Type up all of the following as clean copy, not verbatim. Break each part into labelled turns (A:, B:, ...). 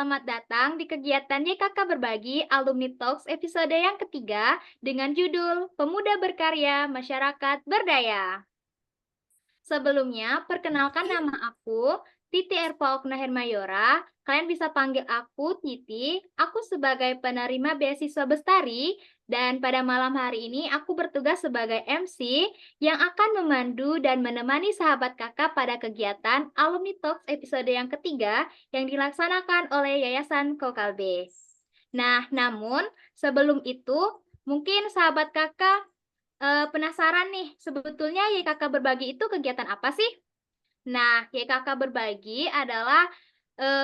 A: selamat datang di kegiatan YKK Berbagi Alumni Talks episode yang ketiga dengan judul Pemuda Berkarya Masyarakat Berdaya. Sebelumnya, perkenalkan nama aku, Titi Erpa Okna Hermayora. Kalian bisa panggil aku Titi. Aku sebagai penerima beasiswa Bestari, dan pada malam hari ini aku bertugas sebagai MC yang akan memandu dan menemani sahabat kakak pada kegiatan Alumni Talks episode yang ketiga yang dilaksanakan oleh Yayasan Kokalbe. Nah, namun sebelum itu, mungkin sahabat kakak penasaran nih, sebetulnya YKK Berbagi itu kegiatan apa sih? Nah, YKK Berbagi adalah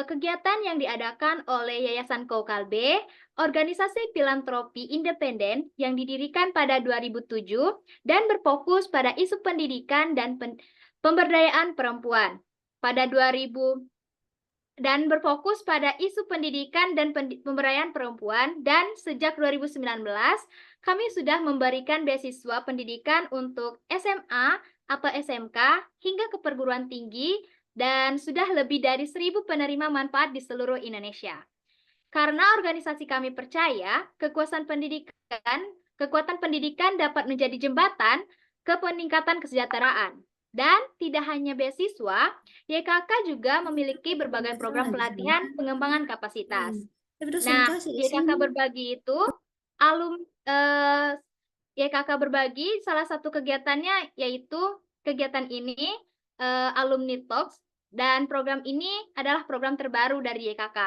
A: kegiatan yang diadakan oleh Yayasan Kokalbe, organisasi filantropi independen yang didirikan pada 2007 dan berfokus pada isu pendidikan dan pemberdayaan perempuan. Pada 2000 dan berfokus pada isu pendidikan dan pemberdayaan perempuan, dan sejak 2019 kami sudah memberikan beasiswa pendidikan untuk SMA atau SMK hingga ke perguruan tinggi dan sudah lebih dari 1.000 penerima manfaat di seluruh Indonesia. Karena organisasi kami percaya kekuatan pendidikan dapat menjadi jembatan ke peningkatan kesejahteraan. Dan tidak hanya beasiswa, YKK juga memiliki berbagai program pelatihan pengembangan kapasitas. Nah, YKK Berbagi itu YKK Berbagi salah satu kegiatannya yaitu kegiatan ini Alumni Talks, dan program ini adalah program terbaru dari YKK.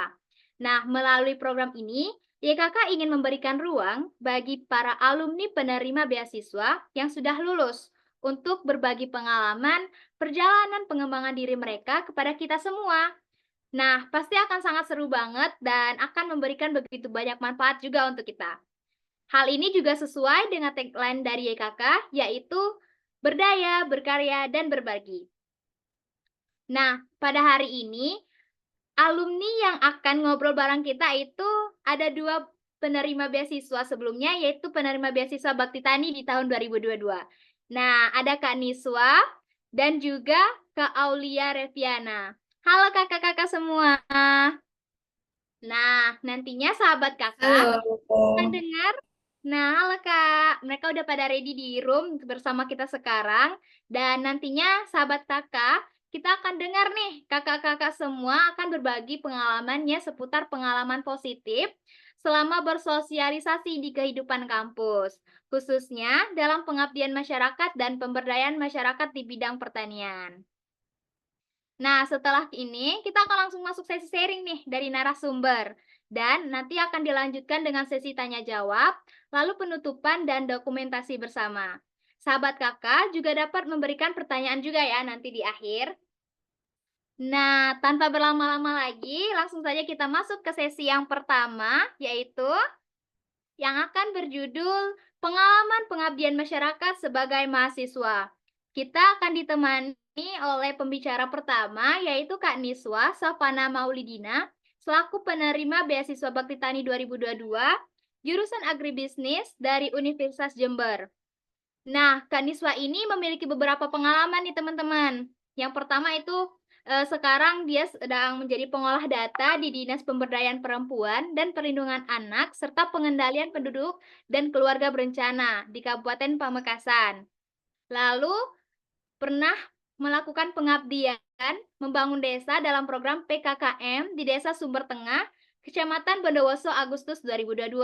A: Nah, melalui program ini YKK ingin memberikan ruang bagi para alumni penerima beasiswa yang sudah lulus untuk berbagi pengalaman perjalanan pengembangan diri mereka kepada kita semua. Nah, pasti akan sangat seru banget dan akan memberikan begitu banyak manfaat juga untuk kita. Hal ini juga sesuai dengan tagline dari YKK, yaitu berdaya, berkarya, dan berbagi. Nah, pada hari ini, alumni yang akan ngobrol bareng kita itu ada 2 penerima beasiswa sebelumnya, yaitu penerima beasiswa Bakti Tani di tahun 2022. Nah, ada Kak Niswa dan juga Kak Aulia Reviana. Halo kakak-kakak semua. Nah, nantinya sahabat kakak akan dengar. Nah, halo Kak. Mereka udah pada ready di room bersama kita sekarang. Dan nantinya sahabat kakak, kita akan dengar nih, kakak-kakak semua akan berbagi pengalamannya seputar pengalaman positif selama bersosialisasi di kehidupan kampus, khususnya dalam pengabdian masyarakat dan pemberdayaan masyarakat di bidang pertanian. Nah, setelah ini kita akan langsung masuk sesi sharing nih dari narasumber. Dan nanti akan dilanjutkan dengan sesi tanya jawab, lalu penutupan dan dokumentasi bersama. Sahabat kakak juga dapat memberikan pertanyaan juga ya nanti di akhir. Nah, tanpa berlama-lama lagi, langsung saja kita masuk ke sesi yang pertama, yaitu yang akan berjudul Pengalaman Pengabdian Masyarakat sebagai Mahasiswa. Kita akan ditemani oleh pembicara pertama, yaitu Kak Niswa Safana Maulidina, selaku penerima beasiswa Bakti Tani 2022, jurusan Agribisnis dari Universitas Jember. Nah, Kak Niswa ini memiliki beberapa pengalaman nih teman-teman. Yang pertama itu sekarang dia sedang menjadi pengolah data di Dinas Pemberdayaan Perempuan dan Perlindungan Anak serta Pengendalian Penduduk dan Keluarga Berencana di Kabupaten Pamekasan. Lalu pernah melakukan pengabdian membangun desa dalam program PKKM di Desa Sumber Tengah, Kecamatan Bondowoso Agustus 2022.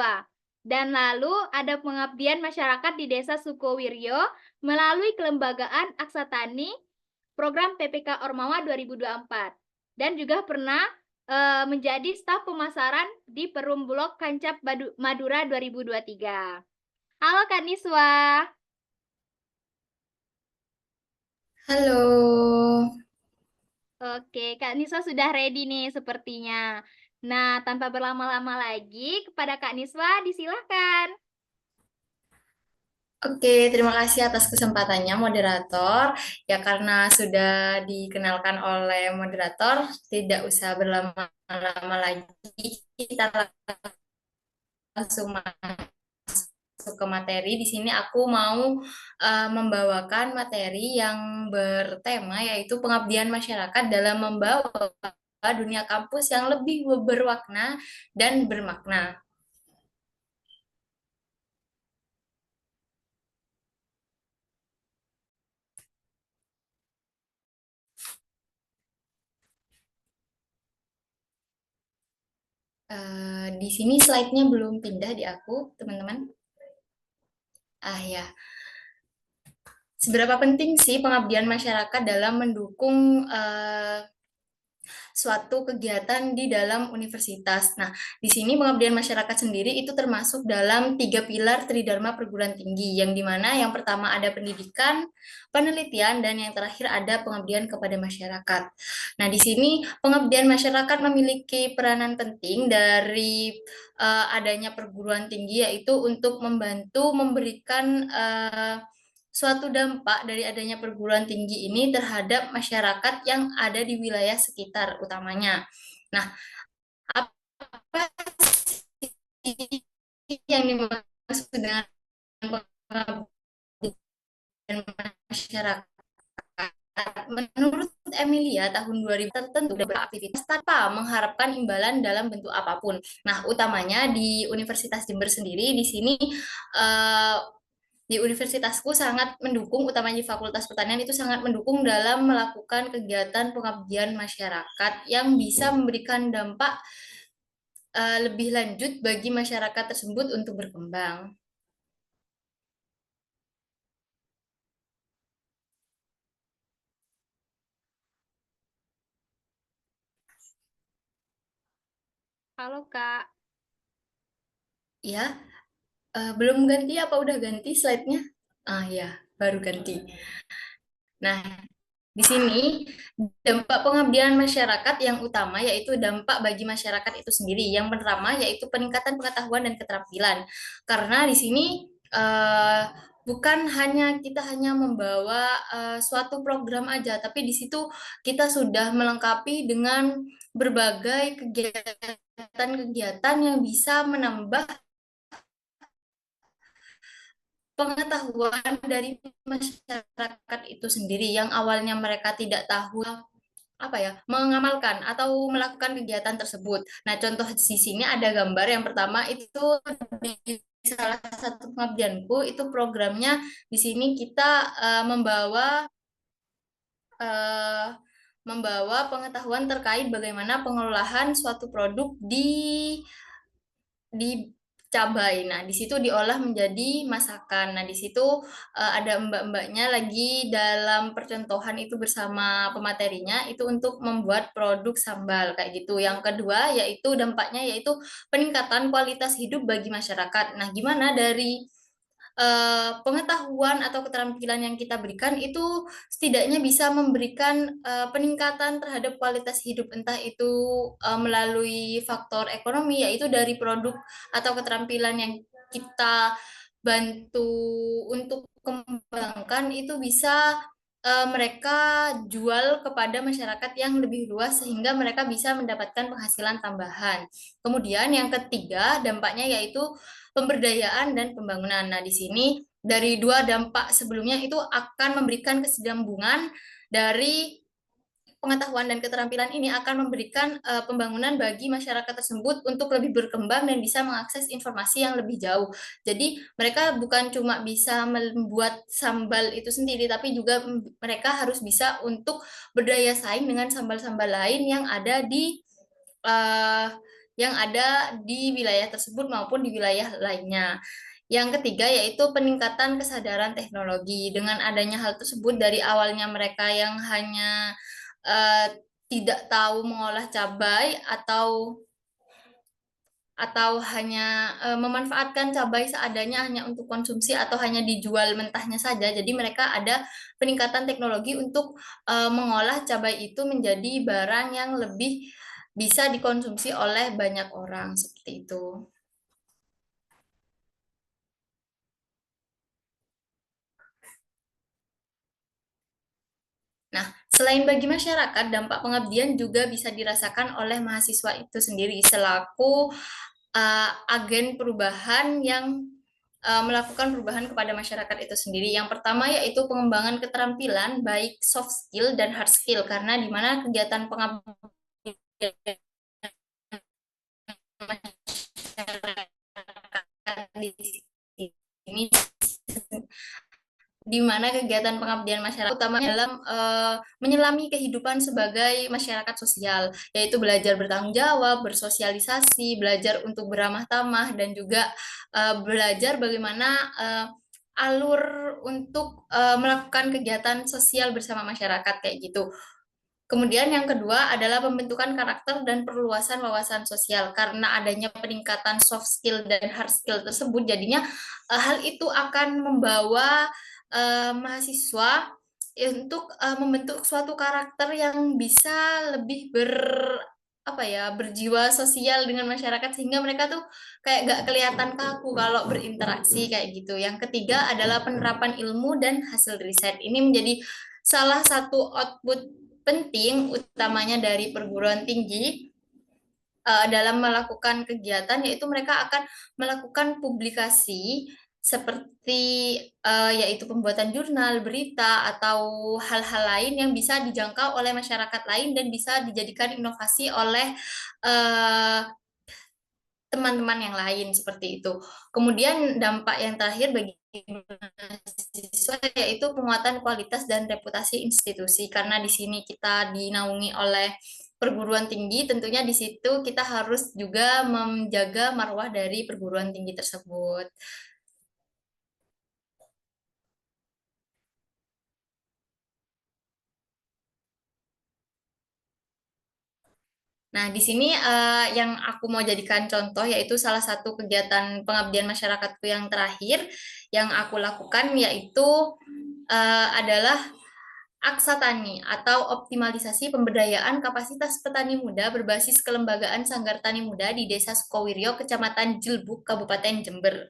A: Dan lalu ada pengabdian masyarakat di Desa Sukowiryo melalui kelembagaan Aksatani program PPK Ormawa 2024. Dan juga pernah menjadi staf pemasaran di Perum Bulog Kancap Madura 2023. Halo Kak Niswa.
B: Halo.
A: Oke, Kak Niswa sudah ready nih sepertinya. Nah, tanpa berlama-lama lagi, kepada Kak Niswa disilahkan.
B: Oke, terima kasih atas kesempatannya moderator. Ya karena sudah dikenalkan oleh moderator, tidak usah berlama-lama lagi. Kita langsung masuk ke materi. Di sini aku mau membawakan materi yang bertema yaitu pengabdian masyarakat dalam membawa dunia kampus yang lebih berwarna dan bermakna. Di sini slide-nya belum pindah di aku, teman-teman. Ah ya, seberapa penting sih pengabdian masyarakat dalam mendukung suatu kegiatan di dalam universitas. Nah, di sini pengabdian masyarakat sendiri itu termasuk dalam 3 pilar Tridharma perguruan tinggi, yang dimana yang pertama ada pendidikan, penelitian, dan yang terakhir ada pengabdian kepada masyarakat. Nah, di sini pengabdian masyarakat memiliki peranan penting dari adanya perguruan tinggi, yaitu untuk membantu memberikan suatu dampak dari adanya perguruan tinggi ini terhadap masyarakat yang ada di wilayah sekitar utamanya. Nah, apa sih yang dimaksud dengan pengabdian masyarakat? Menurut Emilia, tahun 2000 tertentu beraktivitas tanpa mengharapkan imbalan dalam bentuk apapun. Nah, utamanya di Universitas Jember sendiri, di sini eh, di universitasku sangat mendukung, utamanya di Fakultas Pertanian itu sangat mendukung dalam melakukan kegiatan pengabdian masyarakat yang bisa memberikan dampak lebih lanjut bagi masyarakat tersebut untuk berkembang.
A: Halo Kak.
B: Ya, belum ganti apa udah ganti slide-nya? Ah ya, baru ganti. Nah, di sini dampak pengabdian masyarakat yang utama yaitu dampak bagi masyarakat itu sendiri. Yang pertama yaitu peningkatan pengetahuan dan keterampilan. Karena di sini eh, bukan hanya kita hanya membawa suatu program aja, tapi di situ kita sudah melengkapi dengan berbagai kegiatan-kegiatan yang bisa menambah pengetahuan dari masyarakat itu sendiri yang awalnya mereka tidak tahu apa ya, mengamalkan atau melakukan kegiatan tersebut. Nah, contoh di sini ada gambar yang pertama itu di salah satu pengabdianku itu programnya di sini kita membawa eh, membawa pengetahuan terkait bagaimana pengelolaan suatu produk di cabai. Nah, di situ diolah menjadi masakan. Nah, di situ ada mbak-mbaknya lagi dalam percontohan itu bersama pematerinya itu untuk membuat produk sambal kayak gitu. Yang kedua yaitu dampaknya yaitu peningkatan kualitas hidup bagi masyarakat. Nah, gimana dari pengetahuan atau keterampilan yang kita berikan itu setidaknya bisa memberikan peningkatan terhadap kualitas hidup entah itu melalui faktor ekonomi yaitu dari produk atau keterampilan yang kita bantu untuk kembangkan itu bisa mereka jual kepada masyarakat yang lebih luas sehingga mereka bisa mendapatkan penghasilan tambahan. Kemudian yang ketiga dampaknya yaitu pemberdayaan dan pembangunan. Nah, di sini dari dua dampak sebelumnya itu akan memberikan kesinambungan dari pengetahuan dan keterampilan ini akan memberikan pembangunan bagi masyarakat tersebut untuk lebih berkembang dan bisa mengakses informasi yang lebih jauh. Jadi mereka bukan cuma bisa membuat sambal itu sendiri, tapi juga mereka harus bisa untuk berdaya saing dengan sambal-sambal lain uh, yang ada di wilayah tersebut maupun di wilayah lainnya. Yang ketiga yaitu peningkatan kesadaran teknologi. Dengan adanya hal tersebut dari awalnya mereka yang hanya eh, tidak tahu mengolah cabai atau hanya memanfaatkan cabai seadanya hanya untuk konsumsi atau hanya dijual mentahnya saja. Jadi mereka ada peningkatan teknologi untuk mengolah cabai itu menjadi barang yang lebih bisa dikonsumsi oleh banyak orang seperti itu. Nah, selain bagi masyarakat, dampak pengabdian juga bisa dirasakan oleh mahasiswa itu sendiri selaku agen perubahan yang melakukan perubahan kepada masyarakat itu sendiri. Yang pertama yaitu pengembangan keterampilan baik soft skill dan hard skill karena di mana kegiatan pengabdian di sini, di mana kegiatan pengabdian masyarakat utamanya dalam menyelami kehidupan sebagai masyarakat sosial, yaitu belajar bertanggung jawab, bersosialisasi, belajar untuk beramah tamah, dan juga belajar bagaimana alur untuk melakukan kegiatan sosial bersama masyarakat kayak gitu. Kemudian yang kedua adalah pembentukan karakter dan perluasan wawasan sosial. Karena adanya peningkatan soft skill dan hard skill tersebut, jadinya hal itu akan membawa mahasiswa untuk membentuk suatu karakter yang bisa lebih apa ya, berjiwa sosial dengan masyarakat, sehingga mereka tuh kayak gak kelihatan kaku kalau berinteraksi kayak gitu. Yang ketiga adalah penerapan ilmu dan hasil riset. Ini menjadi salah satu output penting utamanya dari perguruan tinggi dalam melakukan kegiatan, yaitu mereka akan melakukan publikasi seperti yaitu pembuatan jurnal, berita, atau hal-hal lain yang bisa dijangkau oleh masyarakat lain dan bisa dijadikan inovasi oleh teman-teman yang lain seperti itu. Kemudian dampak yang terakhir bagi mahasiswa yaitu penguatan kualitas dan reputasi institusi, karena di sini kita dinaungi oleh perguruan tinggi, tentunya di situ kita harus juga menjaga marwah dari perguruan tinggi tersebut. Nah, di sini yang aku mau jadikan contoh yaitu salah satu kegiatan pengabdian masyarakatku yang terakhir yang aku lakukan, yaitu adalah Aksa Tani atau optimalisasi pemberdayaan kapasitas petani muda berbasis kelembagaan Sanggar Tani Muda di Desa Sukowiryo, Kecamatan Jilbuk, Kabupaten Jember.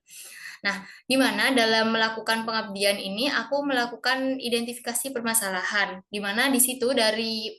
B: Nah, di mana dalam melakukan pengabdian ini aku melakukan identifikasi permasalahan, di mana di situ dari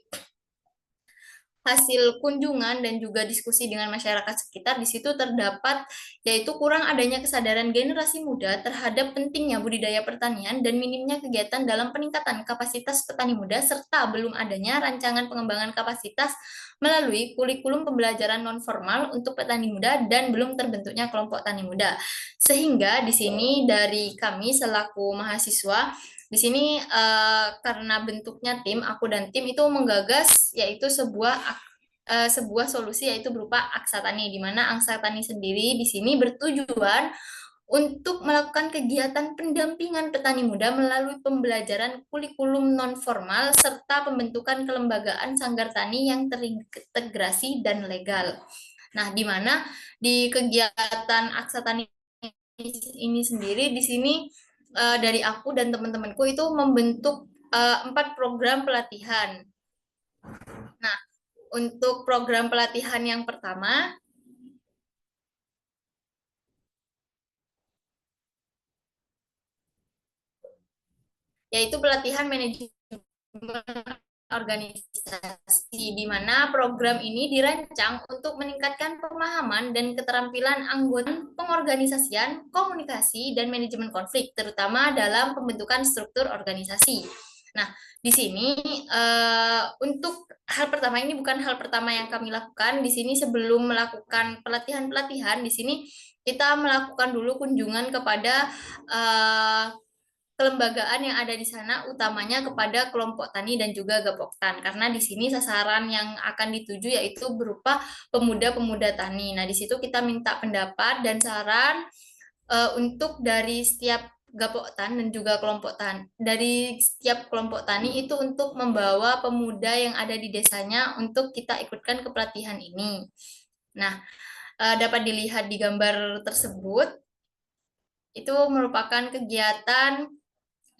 B: hasil kunjungan dan juga diskusi dengan masyarakat sekitar, di situ terdapat yaitu kurang adanya kesadaran generasi muda terhadap pentingnya budidaya pertanian dan minimnya kegiatan dalam peningkatan kapasitas petani muda, serta belum adanya rancangan pengembangan kapasitas melalui kurikulum pembelajaran non formal untuk petani muda dan belum terbentuknya kelompok tani muda. Sehingga di sini dari kami selaku mahasiswa di sini karena bentuknya tim, aku dan tim itu menggagas yaitu sebuah solusi, yaitu berupa Aksa Tani, di mana Aksa Tani sendiri di sini bertujuan untuk melakukan kegiatan pendampingan petani muda melalui pembelajaran kurikulum non formal serta pembentukan kelembagaan sanggar tani yang terintegrasi dan legal. Nah, di mana di kegiatan Aksa Tani ini sendiri di sini dari aku dan teman-temanku itu membentuk 4 program pelatihan. Nah, untuk program pelatihan yang pertama, yaitu pelatihan manajemen organisasi, di mana program ini dirancang untuk meningkatkan pemahaman dan keterampilan anggota pengorganisasian, komunikasi, dan manajemen konflik, terutama dalam pembentukan struktur organisasi. Nah, di sini untuk hal pertama, ini bukan hal pertama yang kami lakukan. Di sini sebelum melakukan pelatihan-pelatihan, di sini kita melakukan dulu kunjungan kepada kelembagaan yang ada di sana, utamanya kepada kelompok tani dan juga gapoktan, karena di sini sasaran yang akan dituju yaitu berupa pemuda-pemuda tani. Nah, di situ kita minta pendapat dan saran untuk dari setiap gapoktan dan juga kelompok tani, dari setiap kelompok tani itu untuk membawa pemuda yang ada di desanya untuk kita ikutkan ke pelatihan ini. Nah, dapat dilihat di gambar tersebut, itu merupakan kegiatan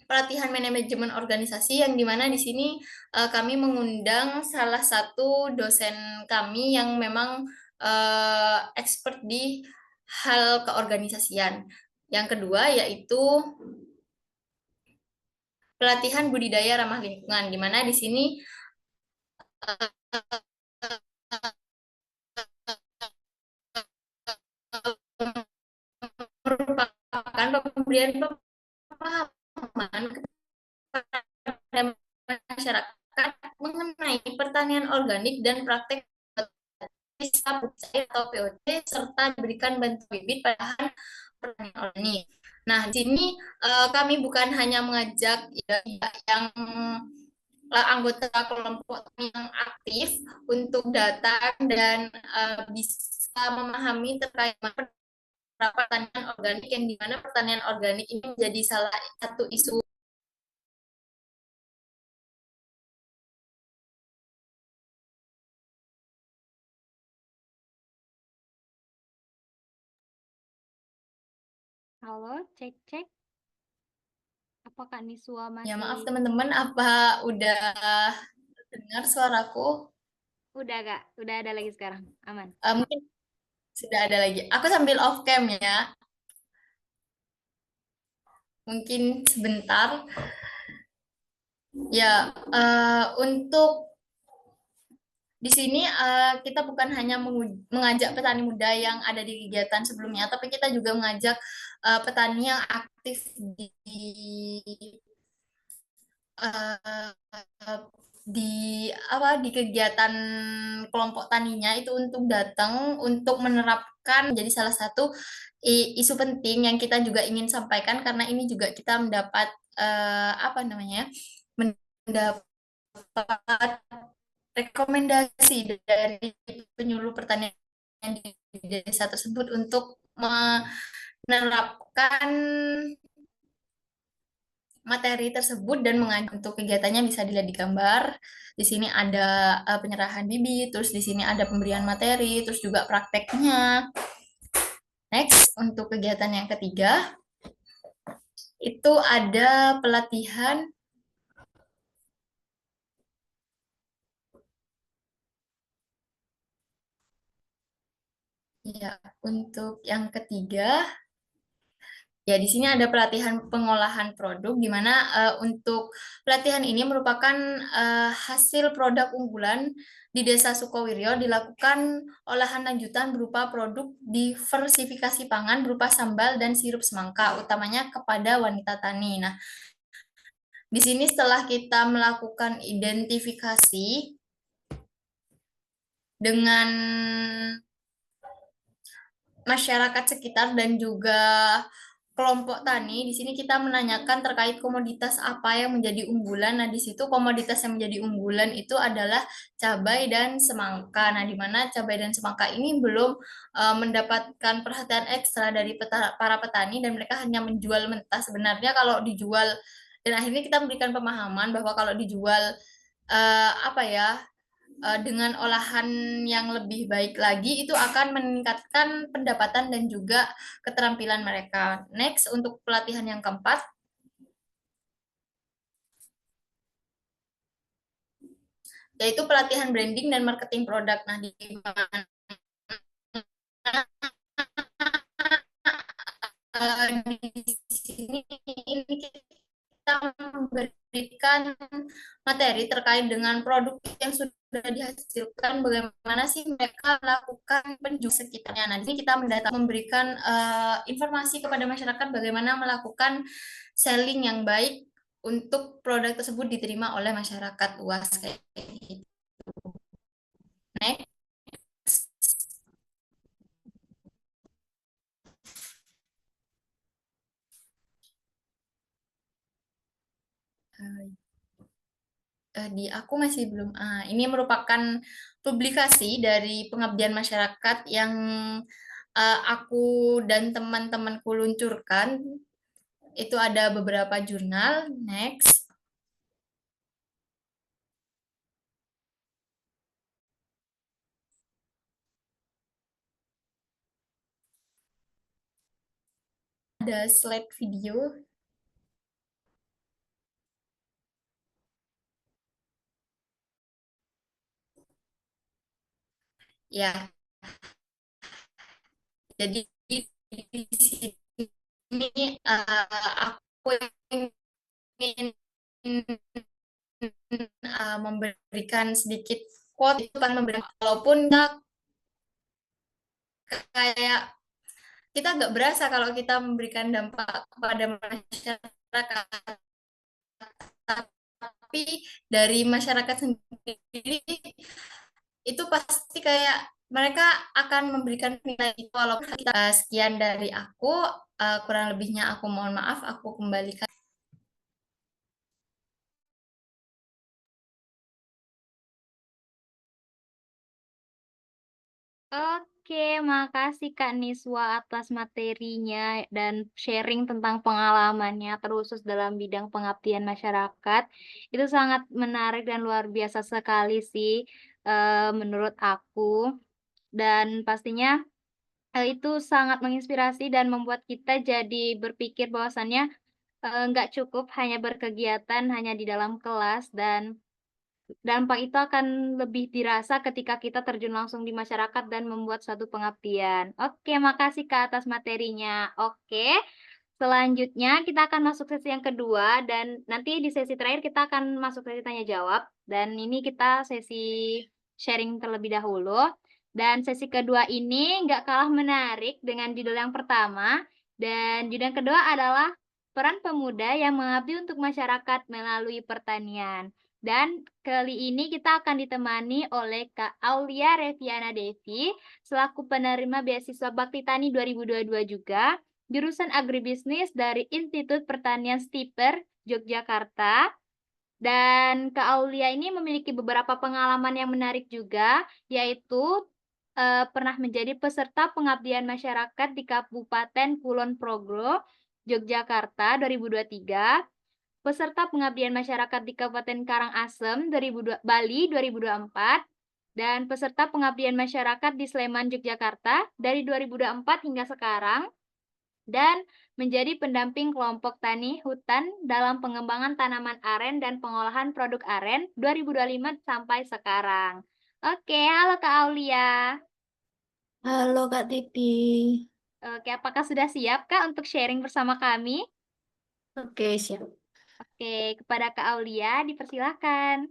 B: pelatihan manajemen organisasi yang dimana di sini kami mengundang salah satu dosen kami yang memang expert di hal keorganisasian. Yang kedua yaitu pelatihan budidaya ramah lingkungan, di mana di sini merupakan pemberian pemahaman kepada masyarakat mengenai pertanian organik dan praktek desa, pupus air atau POC, serta diberikan bantuan bibit pada lahan pertanian organik. Nah, di sini kami bukan hanya mengajak yang anggota kelompok yang aktif untuk datang dan bisa memahami terkait pertanian organik, yang dimana pertanian organik ini menjadi salah satu isu.
A: Halo, cek cek. Apakah Niswa
B: Ya maaf
A: masih?
B: teman-teman, apa udah dengar suaraku?
A: Udah Kak, udah ada lagi sekarang. Aman.
B: Mungkin sudah ada lagi. Aku sambil off cam ya. Mungkin sebentar. Ya, untuk di sini kita bukan hanya mengajak petani muda yang ada di kegiatan sebelumnya, tapi kita juga mengajak petani yang aktif eh, di di kegiatan kelompok taninya itu untuk datang untuk menerapkan, jadi salah satu isu penting yang kita juga ingin sampaikan, karena ini juga kita mendapat apa namanya, mendapat rekomendasi dari penyuluh pertanian di desa tersebut untuk menerapkan materi tersebut dan mengajak. Untuk kegiatannya bisa dilihat di gambar. Di sini ada penyerahan bibit, terus di sini ada pemberian materi, terus juga prakteknya. Next, untuk kegiatan yang ketiga, itu ada pelatihan. Ya, untuk yang ketiga, ya, di sini ada pelatihan pengolahan produk, di mana untuk pelatihan ini merupakan hasil produk unggulan di Desa Sukowiryo, dilakukan olahan lanjutan berupa produk diversifikasi pangan berupa sambal dan sirup semangka, utamanya kepada wanita tani. Nah, di sini setelah kita melakukan identifikasi dengan masyarakat sekitar dan juga kelompok tani, di sini kita menanyakan terkait komoditas apa yang menjadi unggulan. Nah, di situ komoditas yang menjadi unggulan itu adalah cabai dan semangka. Nah, di mana cabai dan semangka ini belum mendapatkan perhatian ekstra dari para petani, dan mereka hanya menjual mentah. Sebenarnya kalau dijual, dan akhirnya kita memberikan pemahaman bahwa kalau dijual apa ya, dengan olahan yang lebih baik lagi, itu akan meningkatkan pendapatan dan juga keterampilan mereka. Next, untuk pelatihan yang keempat, yaitu pelatihan branding dan marketing produk. Nah, di mana di sini kita memberikan materi terkait dengan produk yang sudah dihasilkan, bagaimana sih mereka melakukan penjualan sekitarnya. Nah, di sini kita memberikan informasi kepada masyarakat bagaimana melakukan selling yang baik untuk produk tersebut diterima oleh masyarakat luas kayak gitu. Next. Di aku masih belum. Ini merupakan publikasi dari pengabdian masyarakat yang aku dan teman-temanku luncurkan. Itu ada beberapa jurnal. Next. Ada slide video. Ya, jadi di sini aku ingin memberikan sedikit quote, itu kan memberikan, walaupun kayak kita agak berasa kalau kita memberikan dampak kepada masyarakat, tapi dari masyarakat sendiri itu pasti kayak mereka akan memberikan nilai itu walaupun kita sekian dari aku, kurang lebihnya aku mohon maaf, aku kembalikan.
A: Oke, makasih Kak Niswa atas materinya dan sharing tentang pengalamannya, terusus dalam bidang pengabdian masyarakat. Itu sangat menarik dan luar biasa sekali sih, menurut aku. Dan pastinya itu sangat menginspirasi dan membuat kita jadi berpikir bahwasannya, nggak cukup hanya berkegiatan hanya di dalam kelas dan dampak itu akan lebih dirasa ketika kita terjun langsung di masyarakat dan membuat suatu pengabdian. Oke, makasih Kak atas materinya. Oke, selanjutnya kita akan masuk sesi yang kedua dan nanti di sesi terakhir kita akan masuk sesi tanya jawab dan ini kita sesi sharing terlebih dahulu. Dan sesi kedua ini nggak kalah menarik dengan judul yang pertama dan judul yang kedua adalah peran pemuda yang mengabdi untuk masyarakat melalui pertanian. Dan kali ini kita akan ditemani oleh Kak Aulia Reviana Devi selaku penerima beasiswa Bakti Tani 2022 juga, jurusan agribisnis dari Institut Pertanian Stiper, Yogyakarta. Dan Kak Aulia ini memiliki beberapa pengalaman yang menarik juga, yaitu pernah menjadi peserta pengabdian masyarakat di Kabupaten Kulon Progo, Yogyakarta 2023, peserta pengabdian masyarakat di Kabupaten Karangasem 2002 Bali 2024, dan peserta pengabdian masyarakat di Sleman, Yogyakarta dari 2024 hingga sekarang, dan menjadi pendamping kelompok tani hutan dalam pengembangan tanaman aren dan pengolahan produk aren 2025 sampai sekarang. Oke, halo Kak Aulia.
C: Halo Kak Titi.
A: Oke, apakah sudah siap Kak untuk sharing bersama kami?
C: Oke, siap.
A: Oke, kepada Kak Aulia dipersilahkan.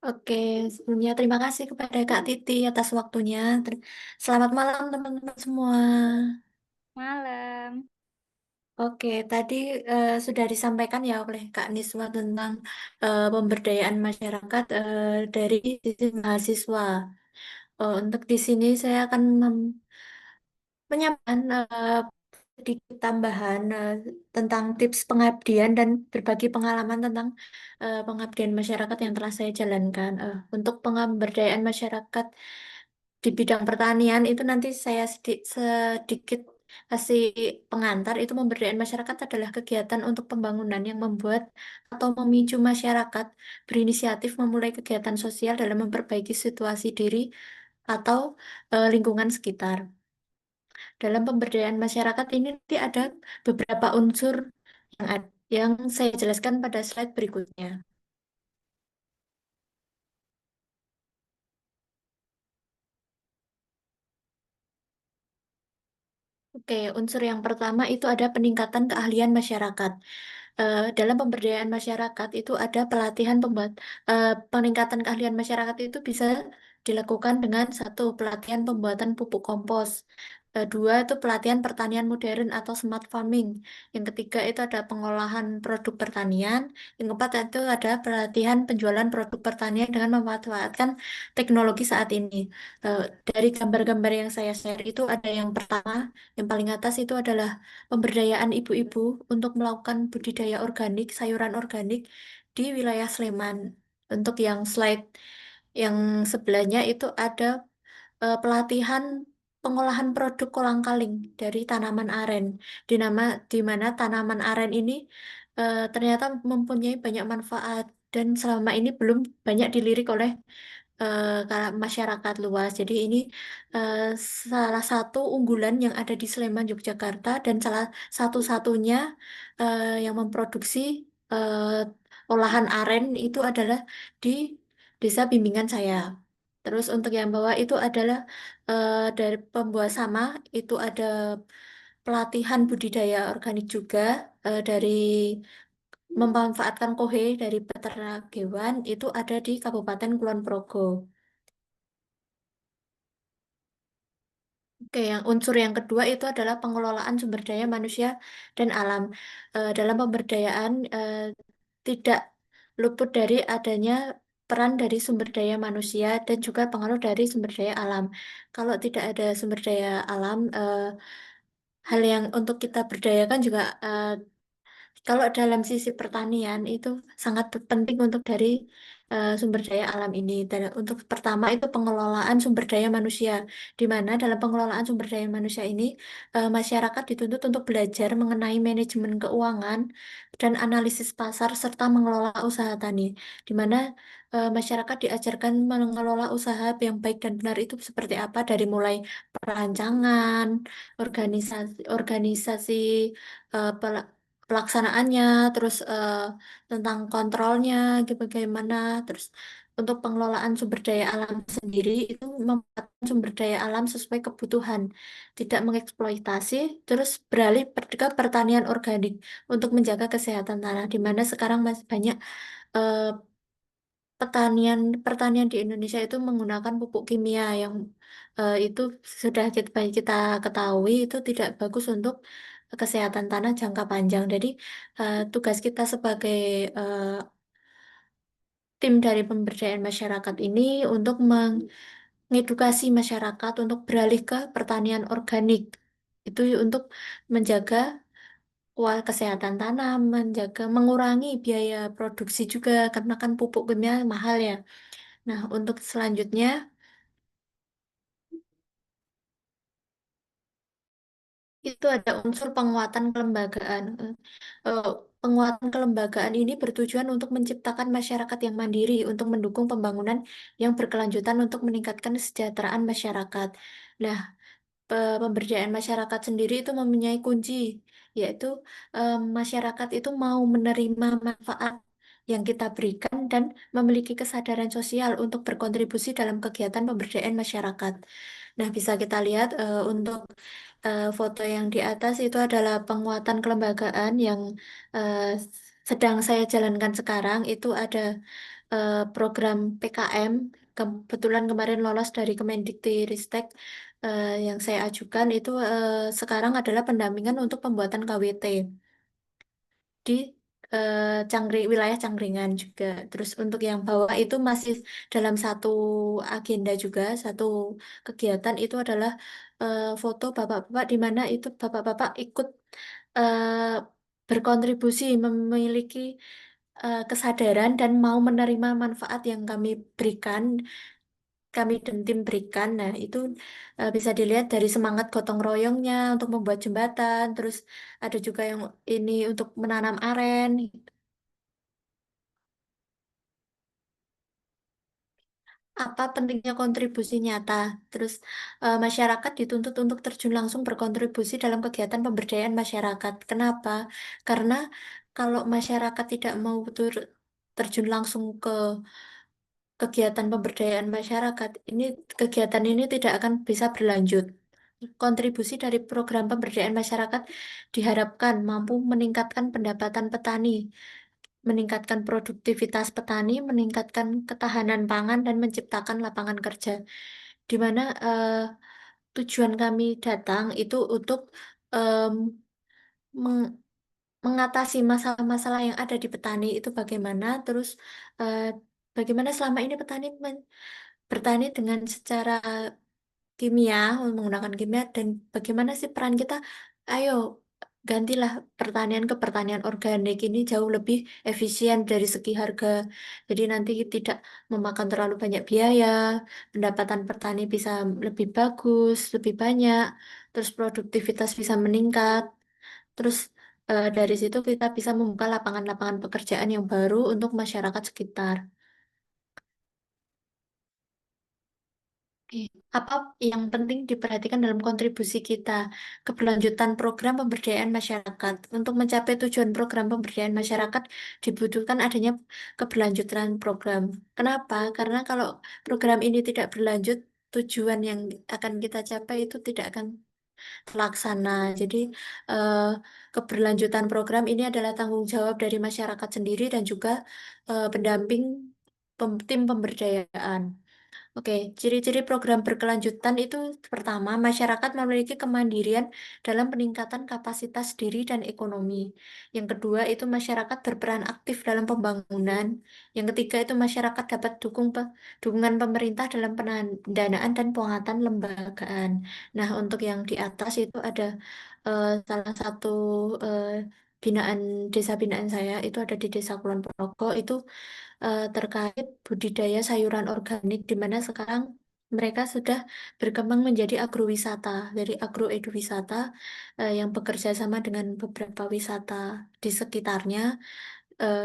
C: Oke, sebelumnya terima kasih kepada Kak Titi atas waktunya. Selamat malam teman-teman semua.
A: Malam.
C: Oke, tadi sudah disampaikan ya oleh Kak Niswa tentang pemberdayaan masyarakat dari sisi mahasiswa. Untuk di sini saya akan menyampaikan sedikit tambahan tentang tips pengabdian dan berbagi pengalaman tentang pengabdian masyarakat yang telah saya jalankan. Untuk pemberdayaan masyarakat di bidang pertanian itu nanti saya sedikit kasih pengantar. Itu pemberdayaan masyarakat adalah kegiatan untuk pembangunan yang membuat atau memicu masyarakat berinisiatif memulai kegiatan sosial dalam memperbaiki situasi diri atau lingkungan sekitar. Dalam pemberdayaan masyarakat ini nanti ada beberapa unsur yang saya jelaskan pada slide berikutnya. Oke, unsur yang pertama itu ada peningkatan keahlian masyarakat. Dalam pemberdayaan masyarakat itu ada pelatihan peningkatan keahlian masyarakat itu bisa dilakukan dengan satu pelatihan pembuatan pupuk kompos. Dua itu pelatihan pertanian modern atau smart farming. Yang ketiga itu ada pengolahan produk pertanian. Yang keempat itu ada pelatihan penjualan produk pertanian dengan memanfaatkan teknologi saat ini. Dari gambar-gambar yang saya share itu ada yang pertama, yang paling atas itu adalah pemberdayaan ibu-ibu untuk melakukan budidaya organik, sayuran organik di wilayah Sleman. Untuk yang slide yang sebelahnya itu ada pelatihan pengolahan produk kolang-kaling dari tanaman aren. Di mana tanaman aren ini ternyata mempunyai banyak manfaat dan selama ini belum banyak dilirik oleh masyarakat luas. Jadi ini eh, salah satu unggulan yang ada di Sleman, Yogyakarta dan salah satu-satunya yang memproduksi olahan aren itu adalah di Desa Bimbingan saya. Terus untuk yang bawah itu adalah dari pembuat sama, itu ada pelatihan budidaya organik juga dari memanfaatkan kohe dari peternak hewan itu ada di Kabupaten Kulon Progo. Oke, yang unsur yang kedua itu adalah pengelolaan sumber daya manusia dan alam. Dalam pemberdayaan tidak luput dari adanya peran dari sumber daya manusia dan juga pengaruh dari sumber daya alam. Kalau tidak ada sumber daya alam, hal yang untuk kita berdayakan juga kalau dalam sisi pertanian itu sangat penting untuk dari sumber daya alam ini. Dan untuk pertama itu pengelolaan sumber daya manusia, di mana dalam pengelolaan sumber daya manusia ini masyarakat dituntut untuk belajar mengenai manajemen keuangan dan analisis pasar serta mengelola usaha tani, di mana masyarakat diajarkan mengelola usaha yang baik dan benar itu seperti apa dari mulai perancangan, organisasi eh, pelaksanaannya, terus tentang kontrolnya, bagaimana, terus untuk pengelolaan sumber daya alam sendiri itu memanfaatkan sumber daya alam sesuai kebutuhan, tidak mengeksploitasi, terus beralih ke pertanian organik untuk menjaga kesehatan tanah, di mana sekarang masih banyak eh, pertanian di Indonesia itu menggunakan pupuk kimia yang itu sudah kita ketahui itu tidak bagus untuk kesehatan tanah jangka panjang. Jadi tugas kita sebagai eh, tim dari pemberdayaan masyarakat ini untuk mengedukasi masyarakat untuk beralih ke pertanian organik. Itu untuk menjaga kesehatan tanah, mengurangi biaya produksi juga karena kan pupuk kimia mahal ya. Nah, untuk selanjutnya itu ada unsur penguatan kelembagaan. Eh, Penguatan kelembagaan ini bertujuan untuk menciptakan masyarakat yang mandiri untuk mendukung pembangunan yang berkelanjutan untuk meningkatkan kesejahteraan masyarakat. Nah, pemberdayaan masyarakat sendiri itu mempunyai kunci, yaitu masyarakat itu mau menerima manfaat yang kita berikan dan memiliki kesadaran sosial untuk berkontribusi dalam kegiatan pemberdayaan masyarakat. Nah, bisa kita lihat untuk foto yang di atas itu adalah penguatan kelembagaan yang eh, sedang saya jalankan sekarang. Itu ada program PKM. Kebetulan kemarin lolos dari Kemendikbudristek yang saya ajukan itu sekarang adalah pendampingan untuk pembuatan KWT di wilayah Cangkringan juga. Terus untuk yang bawah itu masih dalam satu agenda juga, satu kegiatan itu adalah foto bapak-bapak di mana itu bapak-bapak ikut eh, berkontribusi memiliki kesadaran dan mau menerima manfaat yang kami dan tim berikan. Nah, itu bisa dilihat dari semangat gotong royongnya untuk membuat jembatan, terus ada juga yang ini untuk menanam aren. Apa pentingnya kontribusi nyata? Terus masyarakat dituntut untuk terjun langsung berkontribusi dalam kegiatan pemberdayaan masyarakat. Kenapa? Karena kalau masyarakat tidak mau terjun langsung ke kegiatan pemberdayaan masyarakat, kegiatan ini tidak akan bisa berlanjut. Kontribusi dari program pemberdayaan masyarakat diharapkan mampu meningkatkan pendapatan petani, meningkatkan produktivitas petani, meningkatkan ketahanan pangan, dan menciptakan lapangan kerja. Di mana tujuan kami datang itu untuk em, meng- mengatasi masalah-masalah yang ada di petani itu bagaimana, terus eh, bagaimana selama ini petani bertani dengan secara kimia, menggunakan kimia, dan bagaimana sih peran kita? Ayo, gantilah pertanian ke pertanian organik ini jauh lebih efisien dari segi harga. Jadi nanti tidak memakan terlalu banyak biaya, pendapatan petani bisa lebih bagus, lebih banyak, terus produktivitas bisa meningkat. Terus dari situ kita bisa membuka lapangan-lapangan pekerjaan yang baru untuk masyarakat sekitar. Oke. Apa yang penting diperhatikan dalam kontribusi kita keberlanjutan program pemberdayaan masyarakat? Untuk mencapai tujuan program pemberdayaan masyarakat dibutuhkan adanya keberlanjutan program. Kenapa? Karena kalau program ini tidak berlanjut, tujuan yang akan kita capai itu tidak akan terlaksana. Jadi, eh, keberlanjutan program ini adalah tanggung jawab dari masyarakat sendiri dan juga pendamping tim pemberdayaan. Oke, ciri-ciri program berkelanjutan itu pertama, masyarakat memiliki kemandirian dalam peningkatan kapasitas diri dan ekonomi. Yang kedua, itu masyarakat berperan aktif dalam pembangunan. Yang ketiga, itu masyarakat dapat dukungan pemerintah dalam pendanaan dan penguatan lembagaan. Nah, untuk yang di atas itu ada salah satu eh, binaan desa binaan saya itu ada di Desa Kulon Progo itu terkait budidaya sayuran organik di mana sekarang mereka sudah berkembang menjadi agrowisata. Dari agroeduwisata yang bekerja sama dengan beberapa wisata di sekitarnya eh,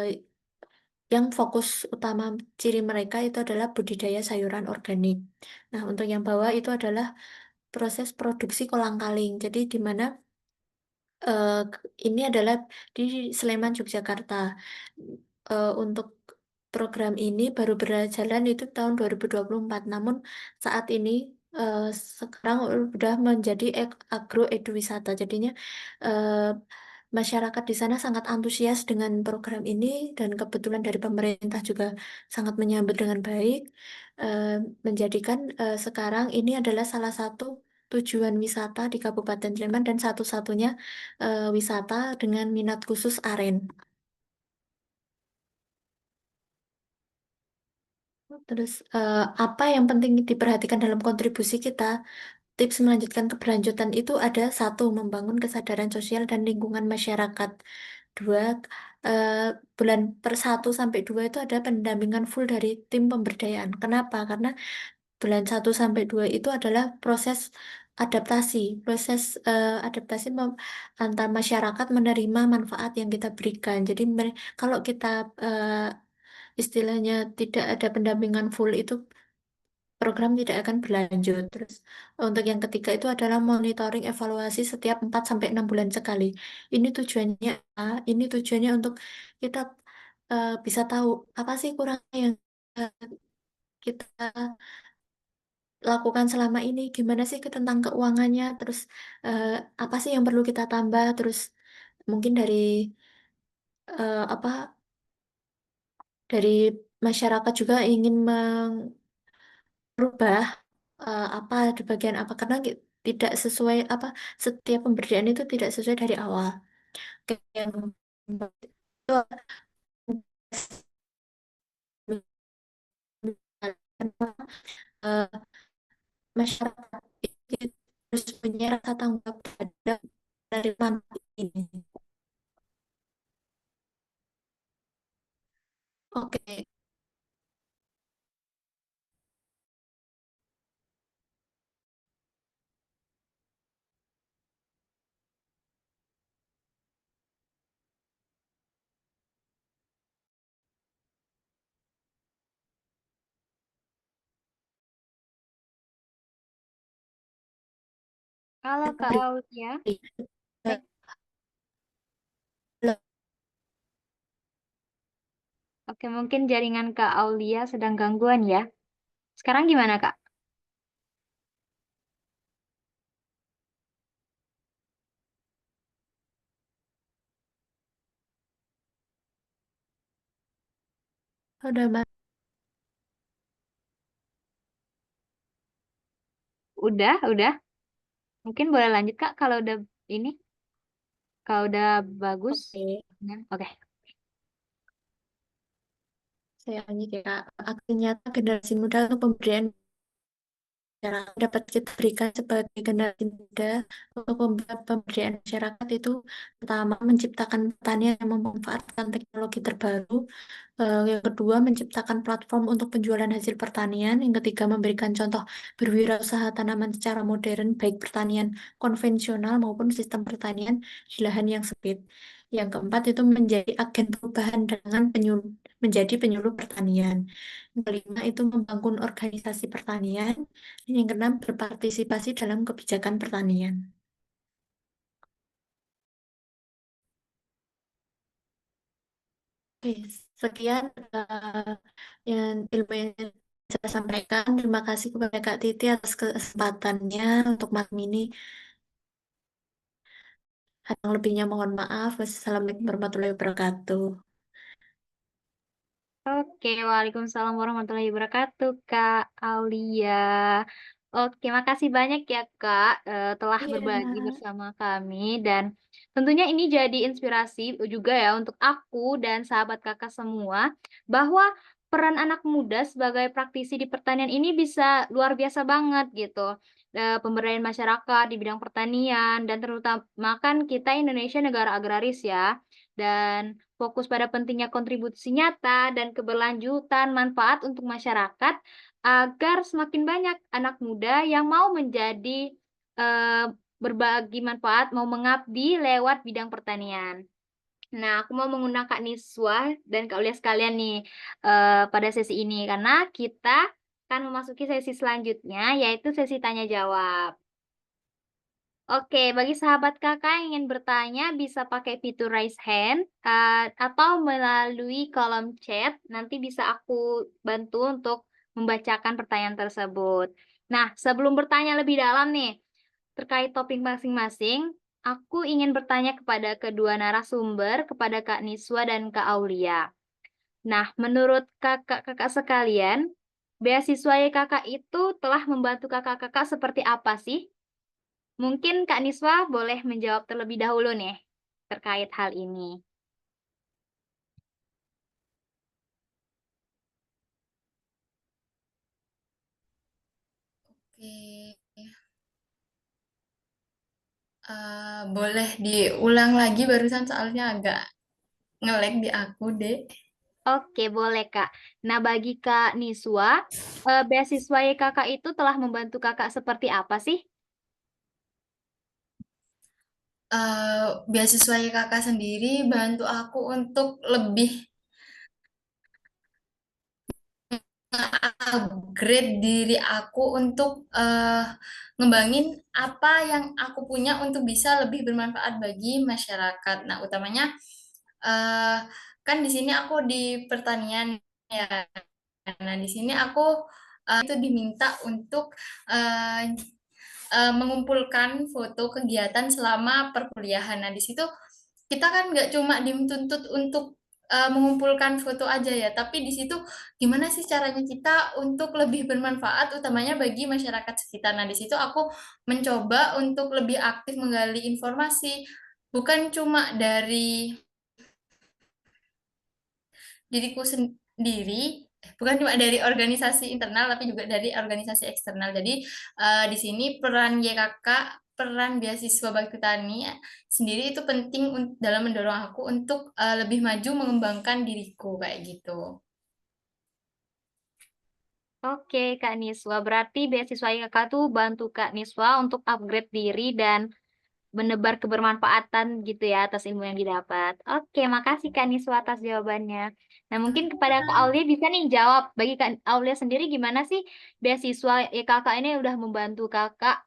C: yang fokus utama ciri mereka itu adalah budidaya sayuran organik. Nah, untuk yang bawah itu adalah proses produksi kolang-kaling. Jadi di mana ini adalah di Sleman, Yogyakarta. Untuk program ini baru berjalan itu tahun 2024. Namun saat ini eh, sekarang sudah menjadi agroeduwisata. Jadinya eh, masyarakat di sana sangat antusias dengan program ini dan kebetulan dari pemerintah juga sangat menyambut dengan baik. eh, Menjadikan sekarang ini adalah salah satu tujuan wisata di Kabupaten Sleman dan satu-satunya wisata dengan minat khusus aren. Terus apa yang penting diperhatikan dalam kontribusi kita? Tips melanjutkan keberlanjutan itu ada satu, membangun kesadaran sosial dan lingkungan masyarakat. Dua, eh, bulan per 1 sampai 2 itu ada pendampingan full dari tim pemberdayaan. Kenapa? Karena bulan 1 sampai 2 itu adalah proses adaptasi, proses adaptasi antar masyarakat menerima manfaat yang kita berikan. Jadi kalau kita istilahnya tidak ada pendampingan full itu program tidak akan berlanjut. Terus untuk yang ketiga itu adalah monitoring evaluasi setiap 4 sampai 6 bulan sekali. Ini tujuannya untuk kita bisa tahu apa sih kurangnya yang eh, kita lakukan selama ini, gimana sih tentang keuangannya, terus eh, apa sih yang perlu kita tambah, terus mungkin apa dari masyarakat juga ingin merubah apa di bagian apa karena tidak sesuai apa setiap pemberdayaan itu tidak sesuai dari awal. Kayak yang itu eh, masyarakat itu harus punya rasa tanggung jawab terhadap dari manfaat ini. Oke,
A: Kalau Kak
C: beri-
A: Aulia,
C: eh,
A: eh, oke mungkin jaringan Kak Aulia sedang gangguan ya. Sekarang gimana Kak?
C: udah
A: Udah. Mungkin boleh lanjut Kak kalau udah ini, kalau udah bagus.
C: oke.
A: Nah, oke.
C: Saya lanjut ya. Aksi nyata generasi muda untuk pemberdayaan yang dapat kita berikan sebagai generasi muda untuk pemberdayaan masyarakat itu pertama menciptakan pertanian yang memanfaatkan teknologi terbaru. Yang kedua, menciptakan platform untuk penjualan hasil pertanian. Yang ketiga, memberikan contoh berwirausaha tanaman secara modern, baik pertanian konvensional maupun sistem pertanian di lahan yang sempit. Yang keempat, itu menjadi agen perubahan dengan menjadi penyuluh pertanian. Yang kelima, itu membangun organisasi pertanian. Dan yang keenam, berpartisipasi dalam kebijakan pertanian. Oke, sekian yang ilmu yang saya sampaikan. Terima kasih kepada Kak Titi atas kesempatannya untuk malam ini. Yang lebihnya mohon maaf. Wassalamualaikum warahmatullahi wabarakatuh.
A: Oke, Waalaikumsalam warahmatullahi wabarakatuh, Kak Aulia. Oke, makasih banyak ya, Kak, telah
C: Iya,
A: berbagi bersama kami dan tentunya ini jadi inspirasi juga ya untuk aku dan sahabat Kakak semua bahwa peran anak muda sebagai praktisi di pertanian ini bisa luar biasa banget gitu. Pemberdayaan masyarakat di bidang pertanian dan terutama kan kita Indonesia negara agraris ya. Dan fokus pada pentingnya kontribusi nyata dan keberlanjutan manfaat untuk masyarakat agar semakin banyak anak muda yang mau menjadi berbagi manfaat, mau mengabdi lewat bidang pertanian. Nah, aku mau mengundang Kak Niswa dan Kak Ulia sekalian nih pada sesi ini karena kita akan memasuki sesi selanjutnya yaitu sesi tanya jawab. Oke, bagi sahabat Kakak yang ingin bertanya bisa pakai fitur raise hand, atau melalui kolom chat, nanti bisa aku bantu untuk membacakan pertanyaan tersebut. Nah, sebelum bertanya lebih dalam nih, terkait topik masing-masing, aku ingin bertanya kepada kedua narasumber, kepada Kak Niswa dan Kak Aulia. Nah, menurut kakak-kakak sekalian, beasiswa YKK itu telah membantu kakak-kakak seperti apa sih? Mungkin Kak Niswa boleh menjawab terlebih dahulu nih terkait hal ini.
B: Oke, boleh diulang lagi barusan soalnya agak nge-lag di aku, Dek.
A: Oke, boleh Kak. Nah, bagi Kak Niswa, beasiswa YKK itu telah membantu Kakak seperti apa sih?
B: Beasiswa kakak sendiri bantu aku untuk lebih upgrade diri aku untuk ngembangin apa yang aku punya untuk bisa lebih bermanfaat bagi masyarakat. Nah, utamanya eh, kan di sini aku di pertanian ya. Nah, di sini aku itu diminta untuk eh, mengumpulkan foto kegiatan selama perkuliahan. Nah, di situ kita kan nggak cuma dituntut untuk mengumpulkan foto aja ya, tapi di situ gimana sih caranya kita untuk lebih bermanfaat, utamanya bagi masyarakat sekitar. Nah, di situ aku mencoba untuk lebih aktif menggali informasi, bukan cuma dari diriku sendiri, bukan cuma dari organisasi internal, tapi juga dari organisasi eksternal. Jadi di sini peran YKK, peran beasiswa Bagi Tani sendiri itu penting dalam mendorong aku untuk lebih maju mengembangkan diriku kayak gitu.
A: Oke, Kak Niswa. Berarti beasiswa YKK tuh bantu Kak Niswa untuk upgrade diri dan menebar kebermanfaatan gitu ya atas ilmu yang didapat. Oke, makasih Kak Niswa atas jawabannya. Nah, mungkin kepada Kak Aulia bisa nih jawab. Bagi Kak Aulia sendiri gimana sih beasiswa YKK ini udah membantu Kakak?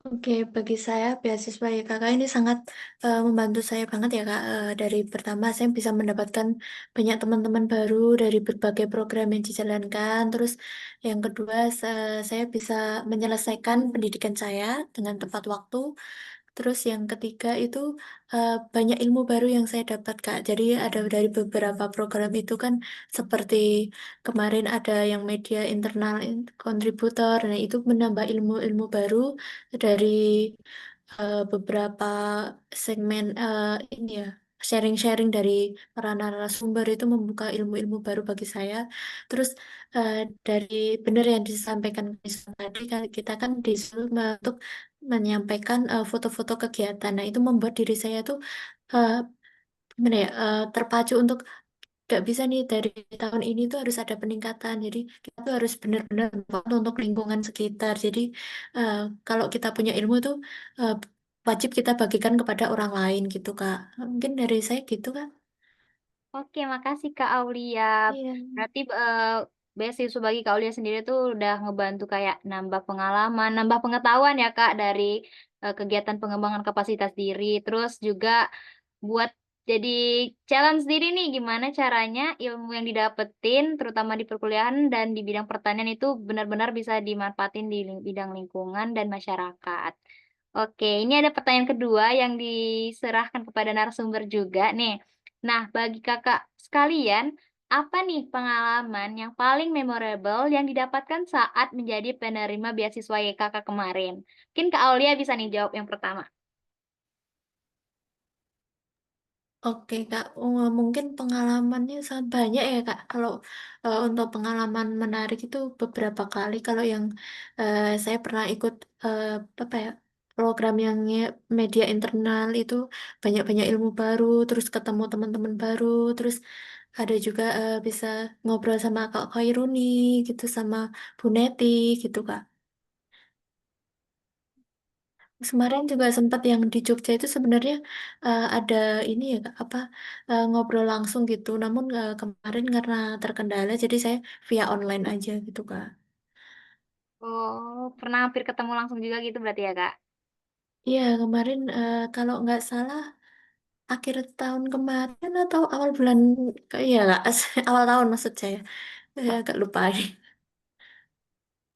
C: oke, bagi saya beasiswa YKK ini sangat membantu saya banget ya Kak. Dari pertama saya bisa mendapatkan banyak teman-teman baru dari berbagai program yang dijalankan. Terus yang kedua saya bisa menyelesaikan pendidikan saya dengan tepat waktu. Terus yang ketiga itu banyak ilmu baru yang saya dapat Kak. Jadi ada dari beberapa program itu kan seperti kemarin ada yang media internal kontributor. Nah, itu menambah ilmu-ilmu baru dari beberapa segmen ini ya. Sharing-sharing dari para narasumber itu membuka ilmu-ilmu baru bagi saya. Terus eh, dari benar yang disampaikan Nisa tadi, kita kan disuruh untuk menyampaikan foto-foto kegiatan. Nah, itu membuat diri saya tuh eh, gimana ya, terpacu untuk gak bisa nih dari tahun ini tuh harus ada peningkatan. Jadi kita tuh harus benar-benar bermanfaat untuk lingkungan sekitar. Jadi eh, kalau kita punya ilmu tuh eh, wajib kita bagikan kepada orang lain gitu, Kak. Mungkin dari saya gitu, Kak.
A: Oke, makasih Kak Aulia.
C: Iya.
A: Berarti beasiswa bagi Kak Aulia sendiri tuh udah ngebantu kayak nambah pengalaman, nambah pengetahuan ya Kak dari kegiatan pengembangan kapasitas diri. Terus juga buat jadi challenge diri nih gimana caranya ilmu yang didapetin terutama di perkuliahan dan di bidang pertanian itu benar-benar bisa dimanfaatin di bidang lingkungan dan masyarakat. Oke, ini ada pertanyaan kedua yang diserahkan kepada narasumber juga nih. Nah, bagi kakak sekalian, apa nih pengalaman yang paling memorable yang didapatkan saat menjadi penerima beasiswa YKK kemarin? Mungkin Kak Aulia bisa nih jawab yang pertama.
C: Oke Kak, mungkin pengalamannya sangat banyak ya Kak. Kalau untuk pengalaman menarik itu beberapa kali. Kalau yang saya pernah ikut apa ya program yang media internal itu banyak-banyak ilmu baru, terus ketemu teman-teman baru, terus ada juga bisa ngobrol sama Kak Khairuni gitu, sama Bu Neti gitu Kak. Kemarin juga sempat yang di Jogja itu sebenarnya ada ini ya Kak, apa ngobrol langsung gitu. Namun kemarin karena terkendala jadi saya via online aja gitu Kak.
A: Oh, pernah hampir ketemu langsung juga gitu berarti ya, Kak?
C: Iya kemarin kalau nggak salah akhir tahun kemarin atau awal bulan iya Kak, awal tahun maksud saya. Saya agak lupa.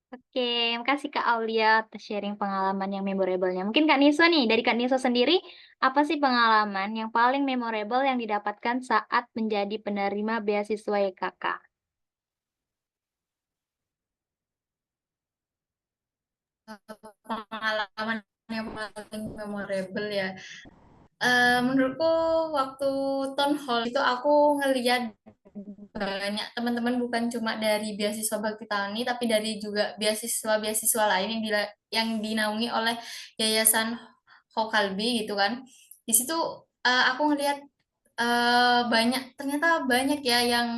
A: Oke, makasih Kak Aulia atas sharing pengalaman yang memorable-nya. Mungkin Kak Niswa nih, dari Kak Niswa sendiri, apa sih pengalaman yang paling memorable yang didapatkan saat menjadi penerima beasiswa YKK?
B: Pengalaman yang paling memorable ya. Menurutku waktu town hall itu aku ngeliat banyak teman-teman bukan cuma dari beasiswa Bakti Tani tapi dari juga beasiswa-beasiswa lain yang dinaungi oleh Yayasan Hokalbi gitu kan. Di situ aku ngelihat ternyata banyak ya yang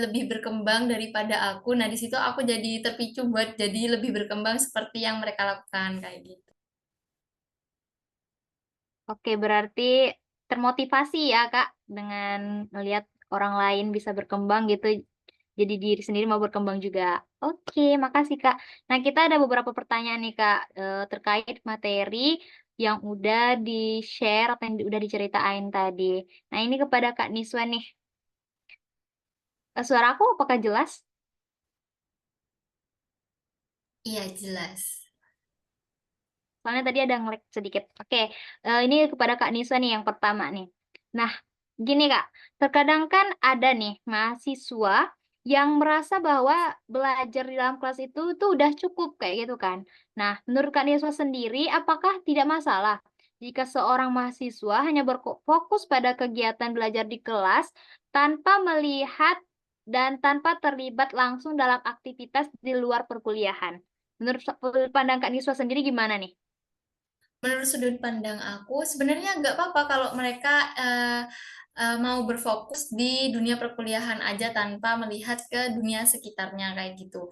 B: lebih berkembang daripada aku. Nah, di situ aku jadi terpicu buat jadi lebih berkembang seperti yang mereka lakukan kayak gitu.
A: Oke, berarti termotivasi ya Kak, dengan melihat orang lain bisa berkembang gitu, jadi diri sendiri mau berkembang juga. Oke, makasih Kak. Nah, kita ada beberapa pertanyaan nih Kak, terkait materi yang udah di-share atau yang udah diceritain tadi. Nah, ini kepada Kak Niswa nih. Suara aku apakah jelas?
B: Iya, jelas.
A: Soalnya tadi ada nge-lag sedikit. Oke, ini kepada Kak Nisa nih yang pertama nih. Nah, gini Kak, terkadang kan ada nih mahasiswa yang merasa bahwa belajar di dalam kelas itu tuh udah cukup kayak gitu kan. Nah, menurut Kak Nisa sendiri, apakah tidak masalah jika seorang mahasiswa hanya berfokus pada kegiatan belajar di kelas tanpa melihat dan tanpa terlibat langsung dalam aktivitas di luar perkuliahan? Menurut pandang Kak Niswa sendiri gimana nih?
B: Menurut sudut pandang aku, sebenarnya nggak apa-apa kalau mereka mau berfokus di dunia perkuliahan aja tanpa melihat ke dunia sekitarnya kayak gitu.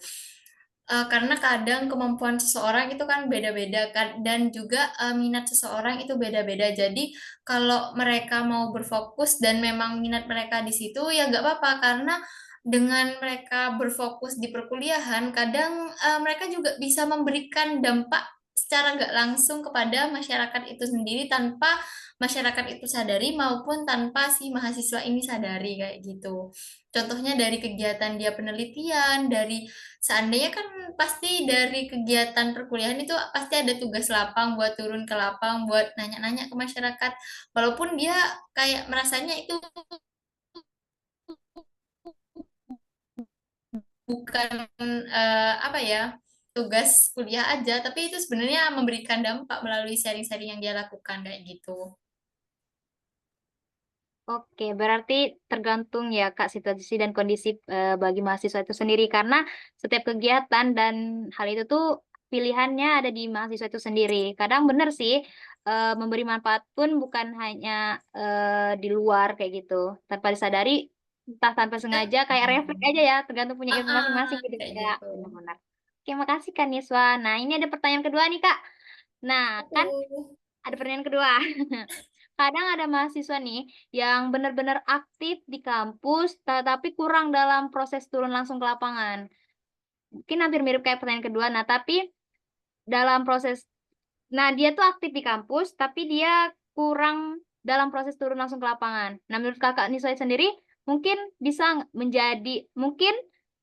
B: Karena kadang kemampuan seseorang itu kan beda-beda kan, dan juga minat seseorang itu beda-beda. Jadi kalau mereka mau berfokus dan memang minat mereka di situ ya nggak apa-apa karena dengan mereka berfokus di perkuliahan, kadang mereka juga bisa memberikan dampak secara nggak langsung kepada masyarakat itu sendiri tanpa masyarakat itu sadari maupun tanpa si mahasiswa ini sadari kayak gitu. Contohnya dari kegiatan dia penelitian, dari seandainya kan pasti dari kegiatan perkuliahan itu pasti ada tugas lapang buat turun ke lapang buat nanya-nanya ke masyarakat. Walaupun dia kayak merasanya itu bukan apa ya tugas kuliah aja, tapi itu sebenarnya memberikan dampak melalui sharing-sharing yang dia lakukan kayak gitu.
A: Oke, berarti tergantung ya Kak situasi dan kondisi bagi mahasiswa itu sendiri karena setiap kegiatan dan hal itu tuh pilihannya ada di mahasiswa itu sendiri. Kadang benar sih memberi manfaat pun bukan hanya di luar kayak gitu. Tanpa disadari, entah tanpa sengaja kayak refleks aja ya, tergantung punya ilmu masing-masing gitu
B: Kayak
A: Kak.
B: gitu.
A: Benar-benar. Oke, makasih Kak Niswa. Nah, ini ada pertanyaan kedua nih Kak. Nah, kan
B: Aku
A: ada pertanyaan kedua. Kadang ada mahasiswa nih yang benar-benar aktif di kampus, tapi kurang dalam proses turun langsung ke lapangan. Mungkin hampir mirip kayak pertanyaan kedua. Nah, tapi dalam proses, nah dia tuh aktif di kampus, tapi dia kurang dalam proses turun langsung ke lapangan. Nah, menurut kakak Niswa sendiri, mungkin bisa mungkin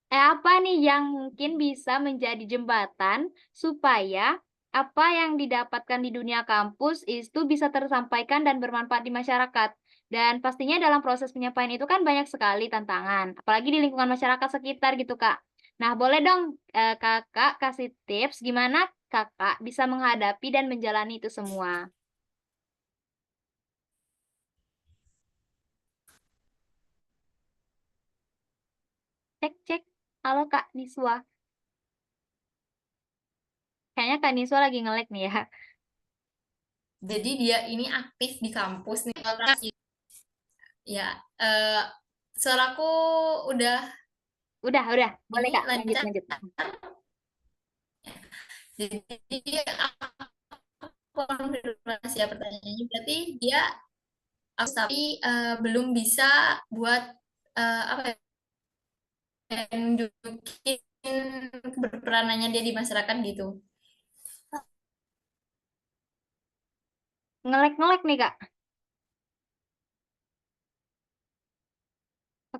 A: apa nih yang mungkin bisa menjadi jembatan supaya apa yang didapatkan di dunia kampus itu bisa tersampaikan dan bermanfaat di masyarakat. Dan pastinya dalam proses penyampaian itu kan banyak sekali tantangan, apalagi di lingkungan masyarakat sekitar gitu, Kak. Nah, boleh dong Kakak kasih tips gimana Kakak bisa menghadapi dan menjalani itu semua? Cek cek. Halo Kak Niswa. Kayaknya Kak Niswa lagi nge-lag nih ya.
B: Jadi dia ini aktif di kampus nih. Ya, eh, suaraku udah
A: Udah. Boleh
B: ini
A: Kak, lanjut
B: lancar.
A: lanjut.
B: Jadi aku konfirmasi ya pertanyaannya. Berarti dia tapi belum bisa buat apa ya, nunjukin berperanannya dia di masyarakat gitu.
A: Nge-lag nih Kak.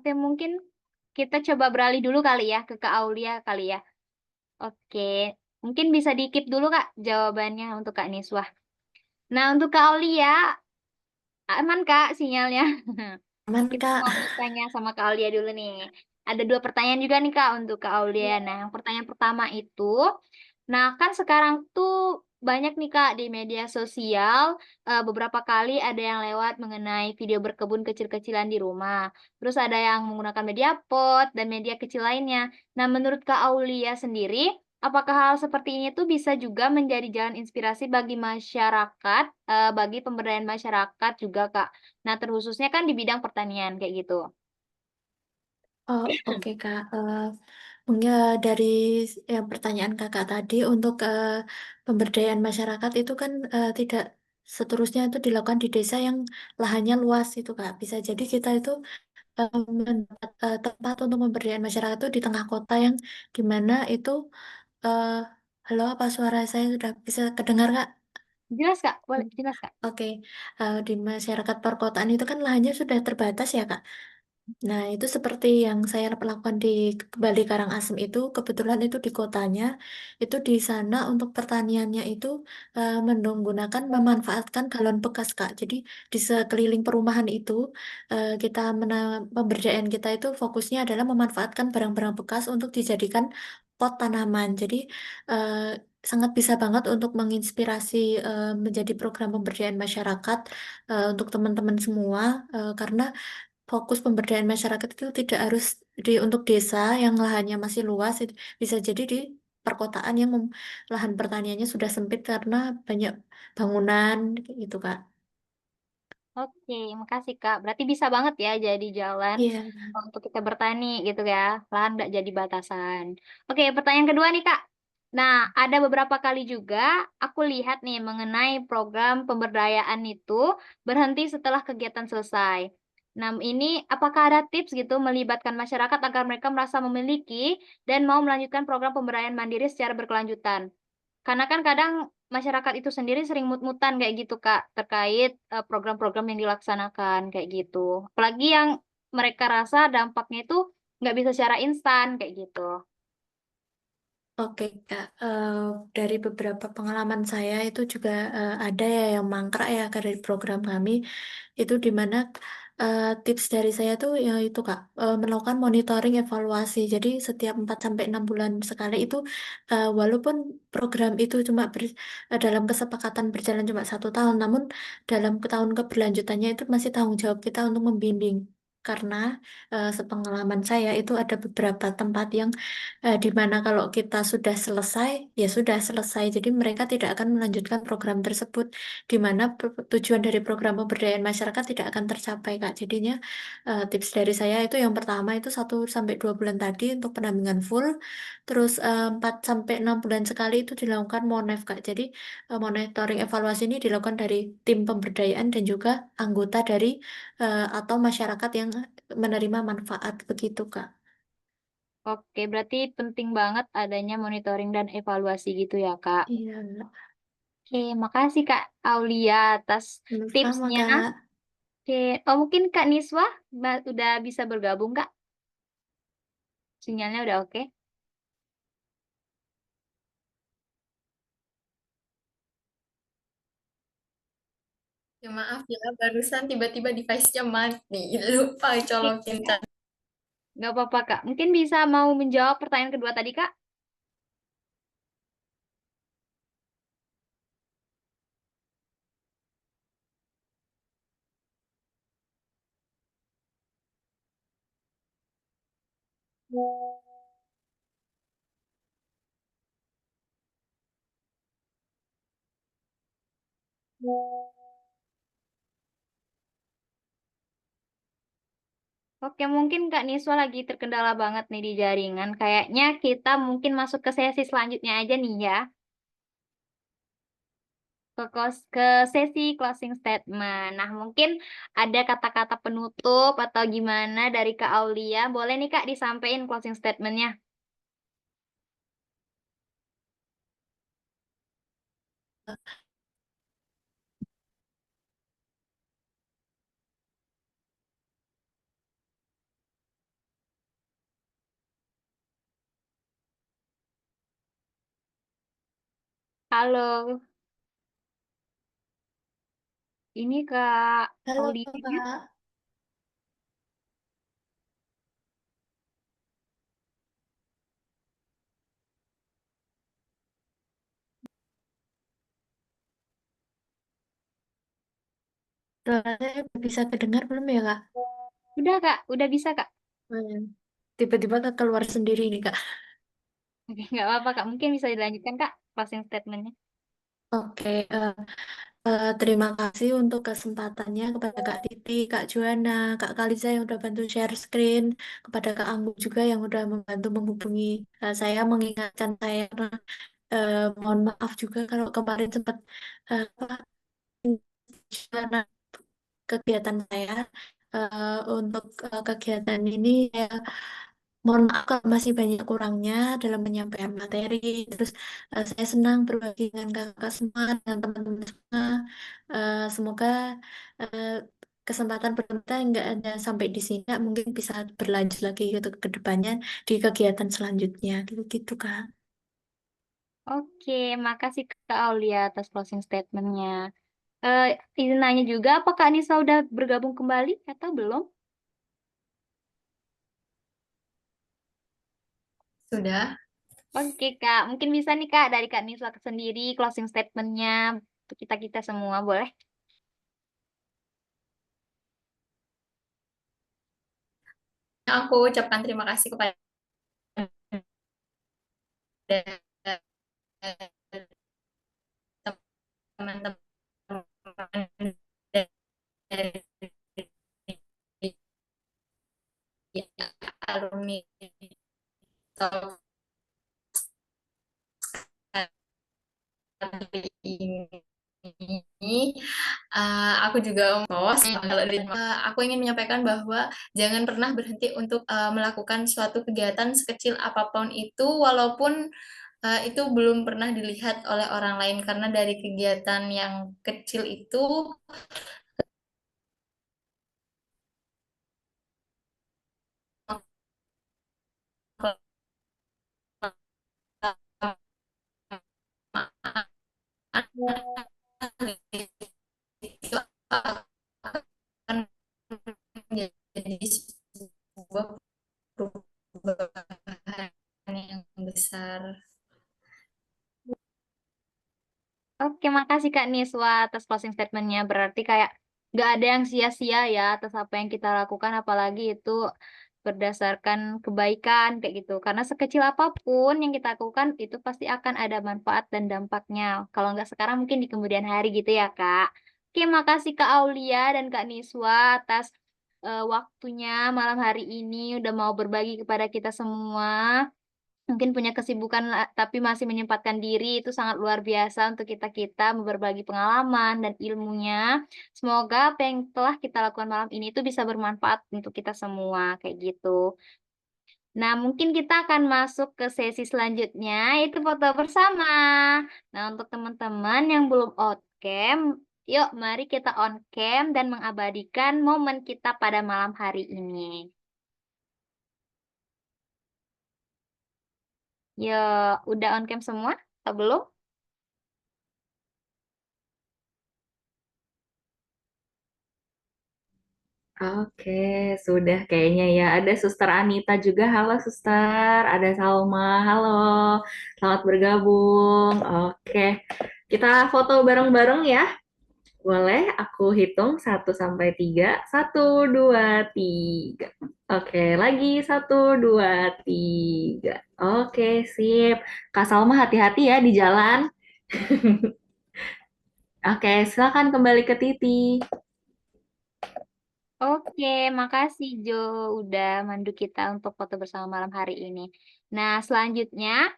A: Oke, mungkin kita coba beralih dulu kali ya ke Kak Aulia kali ya. Oke, mungkin bisa di-keep dulu Kak jawabannya untuk Kak Niswa. Nah, untuk Kak Aulia, aman Kak sinyalnya?
C: Aman,
A: Kita
C: Kak.
A: mau tanya sama Kak Aulia dulu nih. Ada dua pertanyaan juga nih Kak untuk Kak Aulia. Nah, yang pertanyaan pertama itu, nah kan sekarang tuh banyak nih Kak di media sosial, beberapa kali ada yang lewat mengenai video berkebun kecil-kecilan di rumah. Terus ada yang menggunakan media pot dan media kecil lainnya. Nah, menurut Kak Aulia sendiri, apakah hal seperti ini tuh bisa juga menjadi jalan inspirasi bagi masyarakat, bagi pemberdayaan masyarakat juga Kak? Nah, terkhususnya kan di bidang pertanian kayak gitu.
C: Oh, oke, Kak. Mungkin dari yang pertanyaan Kakak tadi untuk pemberdayaan masyarakat itu kan tidak seterusnya itu dilakukan di desa yang lahannya luas itu, Kak. Bisa jadi kita itu mendapat tempat untuk pemberdayaan masyarakat itu di tengah kota yang di mana itu eh, halo, apa suara saya sudah bisa kedengar, Kak?
A: Jelas, Kak? Boleh,
C: Hmm.
A: jelas, Kak.
C: Oke, di masyarakat perkotaan itu kan lahannya sudah terbatas ya, Kak. Nah, itu seperti yang saya lakukan di Bali Karangasem itu, kebetulan itu di kotanya, itu di sana untuk pertaniannya itu menggunakan, memanfaatkan galon bekas, Kak. Jadi di sekeliling perumahan itu, pemberdayaan kita itu fokusnya adalah memanfaatkan barang-barang bekas untuk dijadikan pot tanaman. Jadi eh, sangat bisa banget untuk menginspirasi menjadi program pemberdayaan masyarakat untuk teman-teman semua, karena fokus pemberdayaan masyarakat itu tidak harus untuk desa yang lahannya masih luas, bisa jadi di perkotaan yang lahan pertaniannya sudah sempit karena banyak bangunan gitu, Kak.
A: Oke, makasih, Kak. Berarti bisa banget ya jadi jalan
C: Iya.
A: untuk kita bertani gitu ya. Lahan nggak jadi batasan. Oke, pertanyaan kedua nih, Kak. Nah, ada beberapa kali juga aku lihat nih mengenai program pemberdayaan itu berhenti setelah kegiatan selesai. Nah, ini apakah ada tips gitu melibatkan masyarakat agar mereka merasa memiliki dan mau melanjutkan program pemberdayaan mandiri secara berkelanjutan? Karena kan kadang masyarakat itu sendiri sering mut-mutan kayak gitu, Kak, terkait, program-program yang dilaksanakan kayak gitu. Apalagi yang mereka rasa dampaknya itu nggak bisa secara instan kayak gitu.
C: Oke, Kak. Dari beberapa pengalaman saya itu juga ada ya yang mangkrak ya, Kak, dari program kami itu di mana tips dari saya tuh ya itu, Kak, melakukan monitoring evaluasi. Jadi setiap 4 sampai 6 bulan sekali itu, walaupun program itu cuma dalam kesepakatan berjalan cuma 1 tahun, namun dalam tahun keberlanjutannya itu masih tanggung jawab kita untuk membimbing. Karena sepengalaman saya itu ada beberapa tempat yang di mana kalau kita sudah selesai, ya sudah selesai. Jadi mereka tidak akan melanjutkan program tersebut, di mana tujuan dari program pemberdayaan masyarakat tidak akan tercapai, Kak. Jadinya tips dari saya itu yang pertama itu 1 sampai 2 bulan tadi untuk pendampingan full, terus 4 sampai 6 bulan sekali itu dilakukan monef, Kak. Jadi monitoring evaluasi ini dilakukan dari tim pemberdayaan dan juga anggota dari atau masyarakat yang menerima manfaat begitu, Kak.
A: Oke, berarti penting banget adanya monitoring dan evaluasi gitu ya, Kak.
C: Iya.
A: Oke, makasih Kak Aulia atas
C: Sama,
A: tipsnya.
C: Kak.
A: Oke, oh mungkin Kak Niswa udah bisa bergabung, Kak? Sinyalnya udah oke?
B: Ya maaf ya, barusan tiba-tiba device-nya mati. Lupa
A: Oke,
B: colokin.
A: Kak. Nggak apa-apa, Kak. Mungkin bisa mau menjawab pertanyaan kedua tadi, Kak? Oke, mungkin Kak Niswa lagi terkendala banget nih di jaringan. Kayaknya kita mungkin masuk ke sesi selanjutnya aja nih ya. Ke sesi closing statement. Nah, mungkin ada kata-kata penutup atau gimana dari Kak Aulia. Boleh nih Kak disampaikan closing statement-nya. Halo, ini Kak
C: Halo,
A: Aulia.
C: Kak. Suaranya bisa kedengar belum ya, Kak?
A: Udah Kak, udah bisa Kak.
C: Hmm. Tiba-tiba keluar sendiri nih, Kak.
A: Oke, nggak apa-apa Kak. Mungkin bisa dilanjutkan Kak closing statement-nya.
C: Oke, terima kasih untuk kesempatannya kepada Kak Titi, Kak Juana, Kak Kalisa yang udah bantu share screen, kepada Kak Anggu juga yang udah membantu menghubungi saya, mengingatkan saya. Mohon maaf juga kalau kemarin sempat apa, kegiatan saya untuk kegiatan ini ya, mohon maaf kalau masih banyak kurangnya dalam penyampaian materi. Terus saya senang berbagi dengan kakak semua dan teman-teman semua. Semoga eh, kesempatan berikutnya nggak ada sampai di sini, mungkin bisa berlanjut lagi gitu ke depannya di kegiatan selanjutnya gitu gitu Kak.
A: Oke, makasih Kak Aulia atas closing statement-nya. Eh, izin nanya juga, apakah Anissa udah bergabung kembali atau belum?
B: Sudah.
A: Oke Kak, mungkin bisa nih Kak dari Kak Nisa sendiri closing statement-nya untuk kita-kita semua, boleh?
B: Aku ucapkan terima kasih kepada teman-teman dari alumni kali ini. Aku juga kos kalau aku ingin menyampaikan bahwa jangan pernah berhenti untuk melakukan suatu kegiatan sekecil apapun itu, walaupun itu belum pernah dilihat oleh orang lain, karena dari kegiatan yang kecil itu itu akan menjadi sebuah perubahan yang besar.
A: Oke, makasih Kak Niswa atas closing statement-nya. Berarti kayak nggak ada yang sia-sia ya atas apa yang kita lakukan, apalagi itu berdasarkan kebaikan kayak gitu. Karena sekecil apapun yang kita lakukan itu pasti akan ada manfaat dan dampaknya. Kalau nggak sekarang mungkin di kemudian hari gitu ya Kak. Oke, makasih Kak Aulia dan Kak Niswa atas waktunya malam hari ini udah mau berbagi kepada kita semua. Mungkin punya kesibukan tapi masih menyempatkan diri itu sangat luar biasa untuk kita-kita berbagi pengalaman dan ilmunya. Semoga apa yang telah kita lakukan malam ini itu bisa bermanfaat untuk kita semua kayak gitu. Nah, mungkin kita akan masuk ke sesi selanjutnya yaitu foto bersama. Nah, untuk teman-teman yang belum on cam, yuk mari kita on cam dan mengabadikan momen kita pada malam hari ini. Yuk, udah on cam semua? Atau belum?
D: Oke, sudah kayaknya ya. Ada Suster Anita juga. Halo Suster, ada Salma. Halo, selamat bergabung. Oke, kita foto bareng-bareng ya. Boleh aku hitung 1 sampai 3. 1, 2, 3. Oke, lagi 1, 2, 3. Oke, sip. Kak Salma hati-hati ya di jalan. Oke, silakan kembali ke Titi.
A: Oke, makasih Jo udah mandu kita untuk foto bersama malam hari ini. Nah, selanjutnya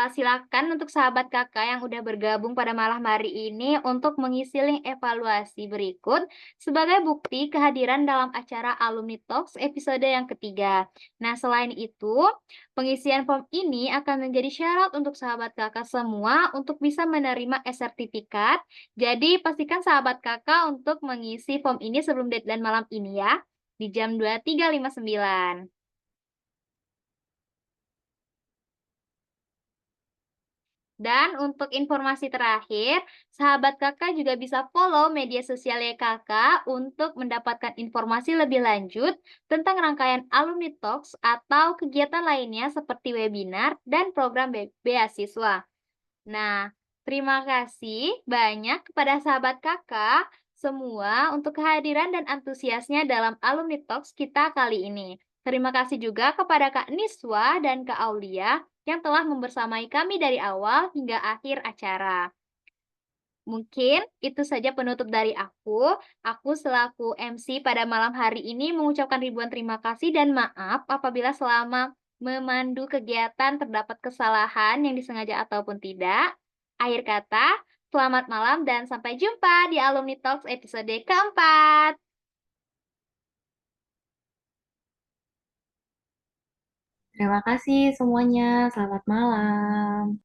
A: silakan untuk sahabat kakak yang udah bergabung pada malam hari ini untuk mengisi link evaluasi berikut sebagai bukti kehadiran dalam acara Alumni Talks episode yang ketiga. Nah, selain itu, pengisian form ini akan menjadi syarat untuk sahabat kakak semua untuk bisa menerima e-sertifikat. Jadi pastikan sahabat kakak untuk mengisi form ini sebelum deadline malam ini ya, di jam 23.59. Dan untuk informasi terakhir, sahabat kakak juga bisa follow media sosial kakak untuk mendapatkan informasi lebih lanjut tentang rangkaian Alumni Talks atau kegiatan lainnya seperti webinar dan program beasiswa. Nah, terima kasih banyak kepada sahabat kakak semua untuk kehadiran dan antusiasnya dalam Alumni Talks kita kali ini. Terima kasih juga kepada Kak Niswa dan Kak Aulia yang telah membersamai kami dari awal hingga akhir acara. Mungkin itu saja penutup dari aku. Aku selaku MC pada malam hari ini mengucapkan ribuan terima kasih dan maaf apabila selama memandu kegiatan terdapat kesalahan yang disengaja ataupun tidak. Akhir kata, selamat malam dan sampai jumpa di Alumni Talks episode keempat.
D: Terima kasih semuanya. Selamat malam.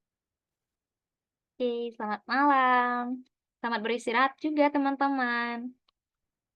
A: Oke, selamat malam. Selamat beristirahat juga teman-teman.